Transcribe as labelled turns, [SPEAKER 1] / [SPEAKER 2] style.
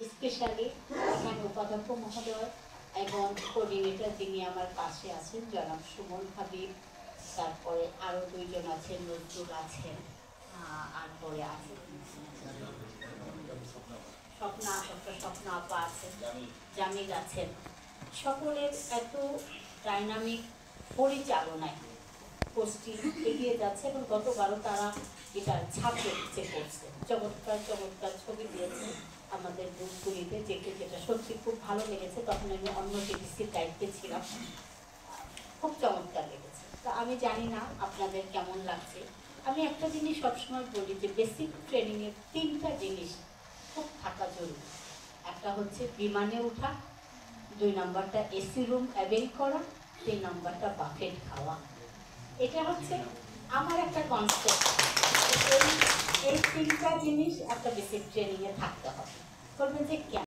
[SPEAKER 1] Specially এখানে উপাধ্যক্ষ মহোদয় এবং কোঅর্ডিনেটর যিনি আমার পাশে আছেন জনাব সুমন হাবিব, তারপরে আরও দুইজন আছেন, নজরুল আছেন, আর পরে আছেন স্বপ্না, ডক্টর স্বপ্না আপা আছেন, জামিল আছেন। সকলের এত ডাইনামিক পরিচালনায় কোর্সটি এগিয়ে যাচ্ছে এবং গতবারও তারা এটার ছাপে ইচ্ছে করছে, চমৎকার চমৎকার ছবি দিয়েছে আমাদের বুকগুলিতে, যেটা সত্যি খুব ভালো লেগেছে। তখন আমি অন্য টিভিসির দায়িত্বে ছিলাম, খুব চমৎকার লেগেছে। তো আমি জানি না আপনাদের কেমন লাগছে। আমি একটা জিনিস সবসময় বলি যে বেসিক ট্রেনিংয়ের 3টা জিনিস খুব থাকা জরুরি। একটা হচ্ছে বিমানে ওঠা, 2 নম্বরটা এসি রুম অ্যাভেল করা, 3 নম্বরটা বাফেট খাওয়া। এটা হচ্ছে আমার একটা কনসেপ্ট। এই 3টা জিনিস একটা বেসিক ট্রেনিংয়ে থাকতে হবে। বলবেন যে কেন?